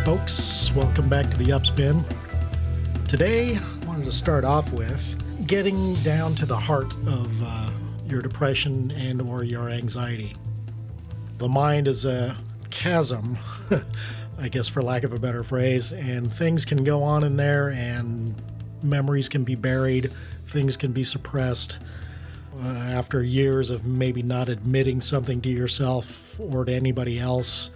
folks. Welcome back to the UpSpin. Today, I wanted to start off with getting down to the heart of your depression and or your anxiety. The mind is a chasm, I guess for lack of a better phrase, and things can go on in there and memories can be buried, things can be suppressed. After years of maybe not admitting something to yourself or to anybody else,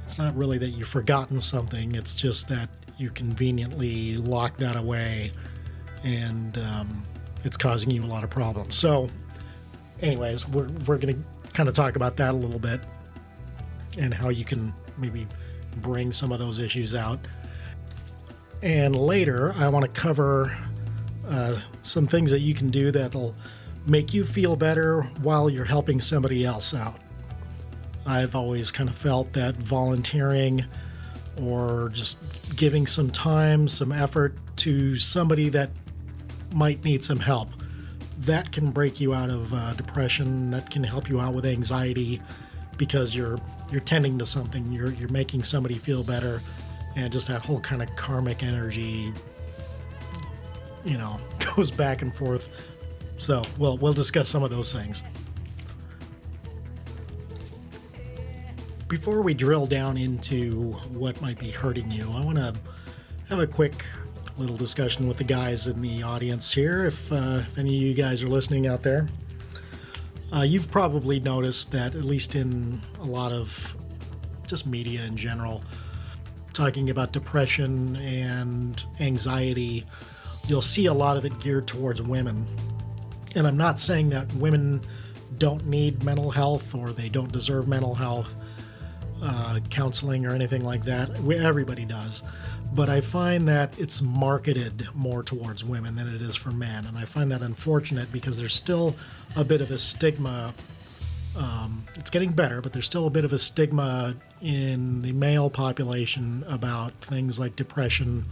it's not really that you've forgotten something, it's just that you conveniently lock that away and it's causing you a lot of problems. So anyways, we're going to kind of talk about that a little bit and how you can maybe bring some of those issues out. And later, I want to cover some things that you can do that'll make you feel better while you're helping somebody else out. I've always kind of felt that volunteering or just giving some time, some effort to somebody that might need some help, that can break you out of depression, that can help you out with anxiety because you're tending to something, you're making somebody feel better, and just that whole kind of karmic energy, goes back and forth. So we'll discuss some of those things. Before we drill down into what might be hurting you, I want to have a quick little discussion with the guys in the audience here. If any of you guys are listening out there, you've probably noticed that at least in a lot of just media in general, talking about depression and anxiety, you'll see a lot of it geared towards women. And I'm not saying that women don't need mental health or they don't deserve mental health counseling or anything like that. Everybody does. But I find that it's marketed more towards women than it is for men. And I find that unfortunate because there's still a bit of a stigma. It's getting better, but there's still a bit of a stigma in the male population about things like depression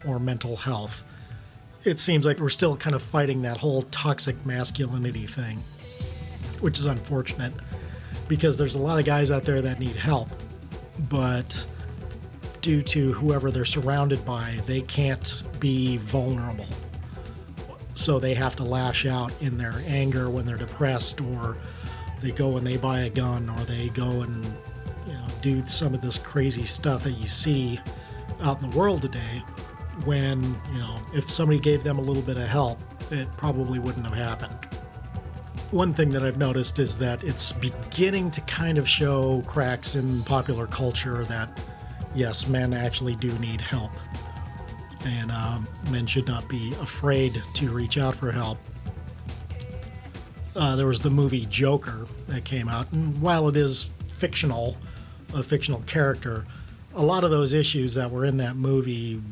or mental health. It seems like we're still kind of fighting that whole toxic masculinity thing, which is unfortunate because there's a lot of guys out there that need help, but due to whoever they're surrounded by, they can't be vulnerable. So they have to lash out in their anger when they're depressed, or they go and they buy a gun, or they go and do some of this crazy stuff that you see out in the world today. When, if somebody gave them a little bit of help, it probably wouldn't have happened. One thing that I've noticed is that it's beginning to kind of show cracks in popular culture that, yes, men actually do need help. And men should not be afraid to reach out for help. There was the movie Joker that came out, and while it is fictional, a fictional character, a lot of those issues that were in that movie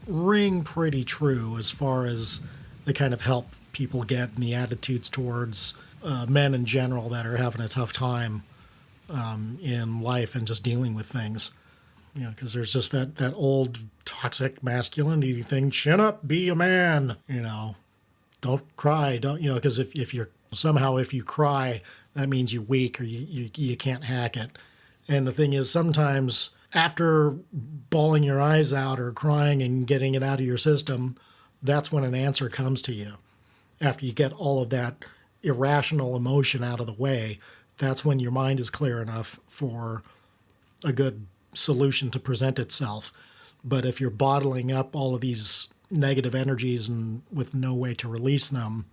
ring pretty true as far as the kind of help people get and the attitudes towards men in general that are having a tough time in life and just dealing with things. Because there's just that old toxic masculinity thing. Chin up, be a man. Don't cry. Don't because if you cry, that means you're weak or you can't hack it. And the thing is, sometimes after bawling your eyes out or crying and getting it out of your system, that's when an answer comes to you. After you get all of that irrational emotion out of the way, that's when your mind is clear enough for a good solution to present itself. But if you're bottling up all of these negative energies and with no way to release them,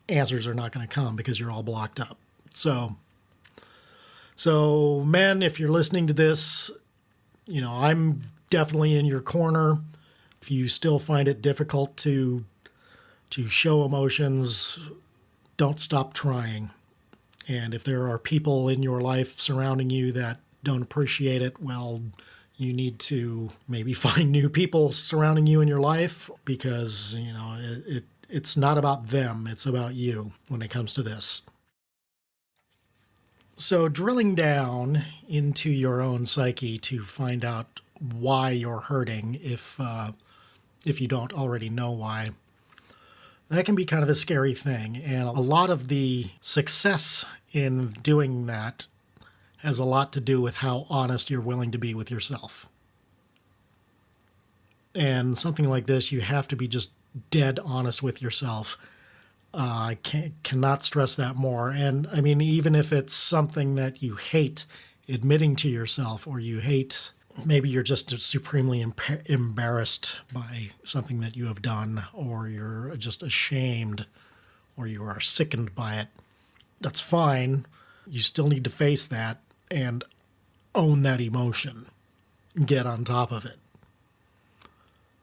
answers are not going to come because you're all blocked up. So men, if you're listening to this, I'm definitely in your corner. If you still find it difficult to show emotions, don't stop trying. And if there are people in your life surrounding you that don't appreciate it, well, you need to maybe find new people surrounding you in your life because, it's not about them, it's about you when it comes to this. So drilling down into your own psyche to find out why you're hurting, if you don't already know why, that can be kind of a scary thing. And a lot of the success in doing that has a lot to do with how honest you're willing to be with yourself. And something like this, you have to be just dead honest with yourself. I cannot stress that more. And I mean, even if it's something that you hate admitting to yourself, or you hate, maybe you're just supremely embarrassed by something that you have done, or you're just ashamed, or you are sickened by it, that's fine. You still need to face that and own that emotion. Get on top of it.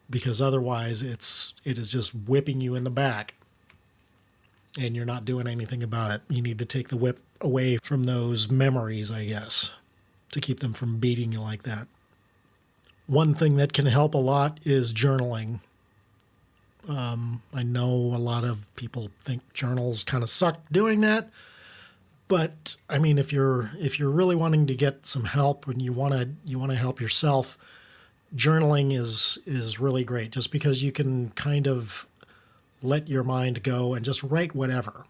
Because otherwise it is just whipping you in the back. And you're not doing anything about it. You need to take the whip away from those memories, I guess, to keep them from beating you like that. One thing that can help a lot is journaling. I know a lot of people think journals kind of suck doing that, but I mean, if you're really wanting to get some help and you want to help yourself, journaling is really great. Just because you can kind of let your mind go and just write whatever.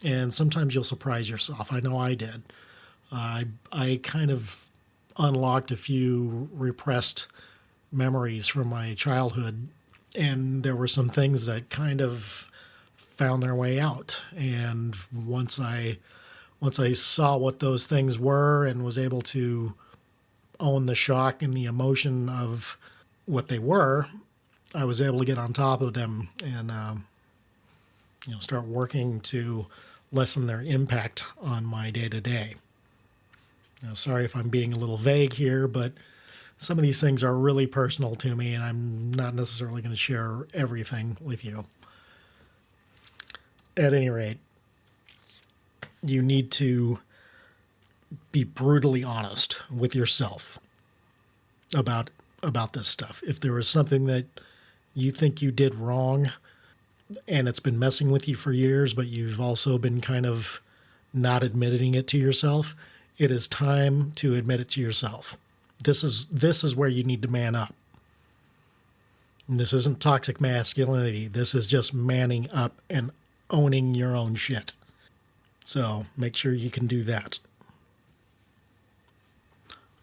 And sometimes you'll surprise yourself. I know I did. I kind of unlocked a few repressed memories from my childhood, and there were some things that kind of found their way out. And once I saw what those things were and was able to own the shock and the emotion of what they were, I was able to get on top of them and start working to lessen their impact on my day-to-day. Sorry if I'm being a little vague here, but some of these things are really personal to me, and I'm not necessarily going to share everything with you. At any rate, you need to be brutally honest with yourself about this stuff. If there is something that you think you did wrong and it's been messing with you for years, but you've also been kind of not admitting it to yourself, it is time to admit it to yourself. This is where you need to man up. And this isn't toxic masculinity. This is just manning up and owning your own shit. So make sure you can do that.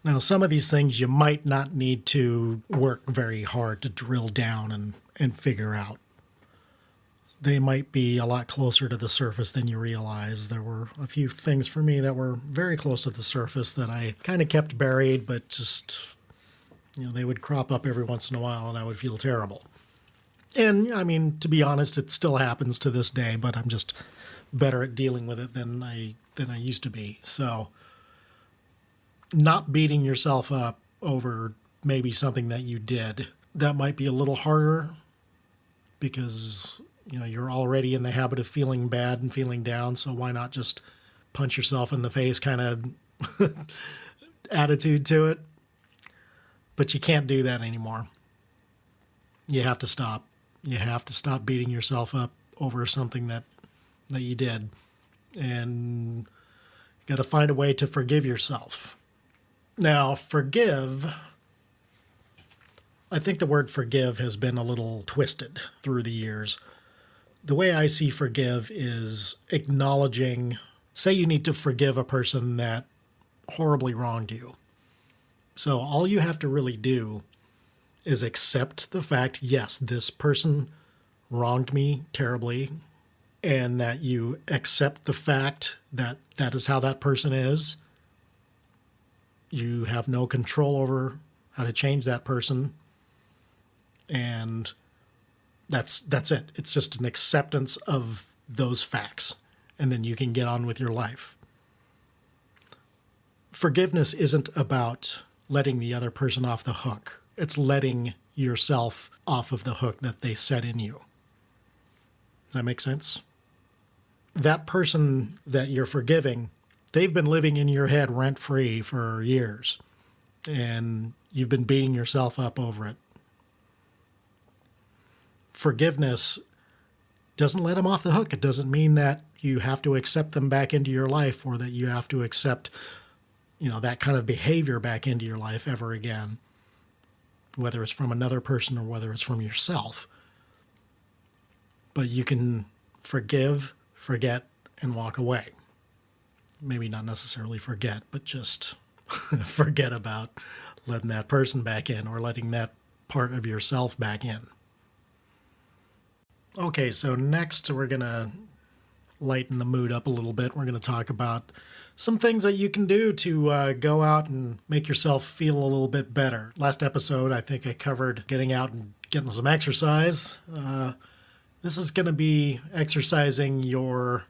Now, some of these things you might not need to work very hard to drill down and figure out. They might be a lot closer to the surface than you realize. There were a few things for me that were very close to the surface that I kind of kept buried, but just, they would crop up every once in a while and I would feel terrible. And I mean, to be honest, it still happens to this day, but I'm just better at dealing with it than I used to be. So not beating yourself up over maybe something that you did, that might be a little harder because, you're already in the habit of feeling bad and feeling down. So why not just punch yourself in the face kind of attitude to it? But you can't do that anymore. You have to stop. You have to stop beating yourself up over something that you did. And you got to find a way to forgive yourself. Now, forgive, I think the word forgive has been a little twisted through the years. The way I see forgive is acknowledging, say you need to forgive a person that horribly wronged you. So all you have to really do is accept the fact, yes, this person wronged me terribly, and that you accept the fact that that is how that person is. You have no control over how to change that person. And that's it. It's just an acceptance of those facts. And then you can get on with your life. Forgiveness isn't about letting the other person off the hook. It's letting yourself off of the hook that they set in you. Does that make sense? That person that you're forgiving, they've been living in your head rent-free for years. And you've been beating yourself up over it. Forgiveness doesn't let them off the hook. It doesn't mean that you have to accept them back into your life or that you have to accept, that kind of behavior back into your life ever again, whether it's from another person or whether it's from yourself. But you can forgive, forget, and walk away. Maybe not necessarily forget, but just forget about letting that person back in or letting that part of yourself back in. Okay, so next we're going to lighten the mood up a little bit. We're going to talk about some things that you can do to go out and make yourself feel a little bit better. Last episode, I think I covered getting out and getting some exercise. This is going to be exercising your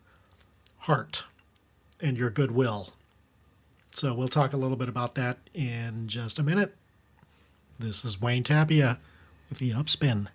heart and your goodwill. So we'll talk a little bit about that in just a minute. This is Wayne Tapia with the UpSpin.